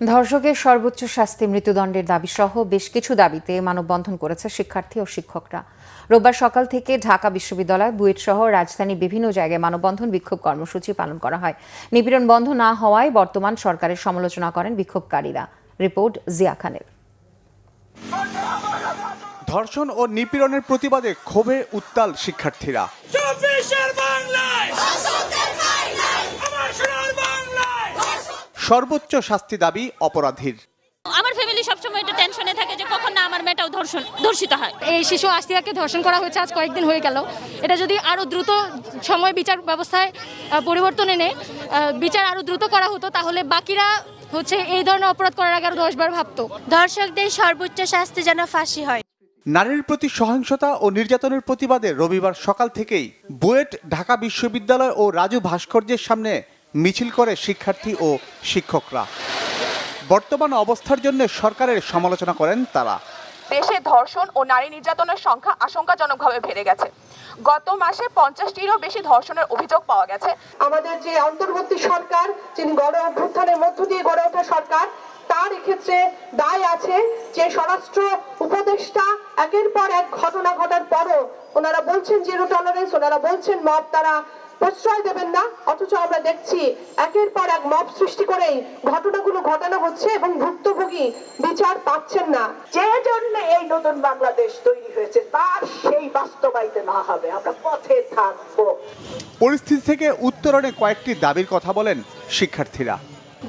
ধর্ষকের সর্বোচ্চ শাস্তি মৃত্যুদণ্ডের দাবি সহ বেশ কিছু দাবিতে মানববন্ধন করেছে শিক্ষার্থী ও শিক্ষকরা। রোববার সকাল থেকে ঢাকা বিশ্ববিদ্যালয়, বুয়েট সহ রাজধানীর বিভিন্ন জায়গায় মানববন্ধন বিক্ষোভ কর্মসূচি পালন করা হয়। নিপীড়ন বন্ধ না হওয়ায় বর্তমান সরকারের সমালোচনা করেন বিক্ষোভকারীরা। রিপোর্ট জিয়া খানের। ধর্ষণ ও নিপীড়নের প্রতিবাদে ক্ষোভে উত্তাল শিক্ষার্থীরা। সর্বোচ্চ শাস্তি দাবি অপরাধীর। আমার ফ্যামিলি সবসময় একটু টেনশনে থাকে যে কখন না আমার মেয়েটাও ধর্ষিত হয়। এই শিশু আসিয়াকে ধর্ষণ করা হয়েছে আজ কয়েকদিন হয়ে গেল। এটা যদি আরো দ্রুত সময় বিচার ব্যবস্থায় পরিবর্তন এনে বিচার আরো দ্রুত করা হতো, তাহলে বাকিরা এই ধরনের অপরাধ করার আগে আরো 10 বার ভাবতো। ধর্ষকদের সর্বোচ্চ শাস্তি যেন ফাঁসি হয়। নারীর প্রতি সহিংসতা ও নির্যাতনের প্রতিবাদে রবিবার সকাল থেকেই বুয়েট, ঢাকা বিশ্ববিদ্যালয় ও রাজু ভাস্কর্যের সামনে মিছিল করে শিক্ষার্থী ও শিক্ষকরা। বর্তমান অবস্থার জন্য সরকারের সমালোচনা করেন তারা। দেশে ধর্ষণ ও নারী নির্যাতনের সংখ্যা আশঙ্কাজনকভাবে বেড়ে গেছে। গত মাসে 50টিরও বেশি ধর্ষণের অভিযোগ পাওয়া গেছে। আমাদের যে অন্তর্বর্তী সরকার, যিনি গণ অভ্যুত্থানের মধ্য দিয়ে গড়ে ওঠা সরকার, তার এক্ষেত্রে দায় আছে যে স্বরাষ্ট্র উপদেষ্টা একের পর এক ঘটনা ঘটার পরও ওনারা বলছেন জিরো টলারেন্স, ওনারা বলছেন মব তারা প্রশ্রয় দেবেন না, অথচ আমরা দেখছি একের পর এক মব সৃষ্টি করেই ঘটনাগুলো ঘটানো হচ্ছে এবং ভুক্তভোগী বিচার পাচ্ছেন না। যে জন্য এই নতুন বাংলাদেশ তৈরি হয়েছে তার সেই বাস্তবায়িত না হবে, আমরা পথে থাকবো। পরিস্থিতি থেকে উত্তরণে কয়েকটি দাবির কথা বলেন শিক্ষার্থীরা।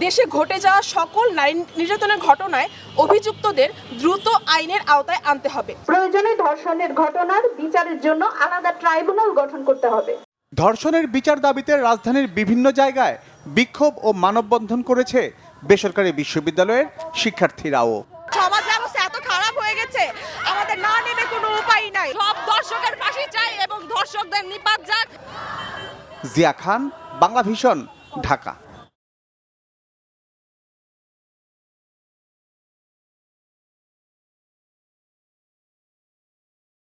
দেশে ঘটে যাওয়া সকল নারী নির্যাতনের ঘটনায় অভিযুক্তদের দ্রুত আইনের আওতায় আনতে হবে। প্রয়োজনে ধর্ষণের ঘটনার বিচারের জন্য আলাদা ট্রাইব্যুনাল গঠন করতে হবে। ধর্ষণের বিচার দাবিতে রাজধানীর বিভিন্ন জায়গায় বিক্ষোভ ও মানববন্ধন করেছে বেসরকারি বিশ্ববিদ্যালয়ের শিক্ষার্থীরাও। সমাজ ব্যবস্থা এত খারাপ হয়ে গেছে, আমাদের না নেবে কোনো উপায় নাই। সব ধর্ষকের ফাঁসি চাই এবং ধর্ষকদের নিপাত যাক। জিয়া খান, বাংলা ভিশন, ঢাকা।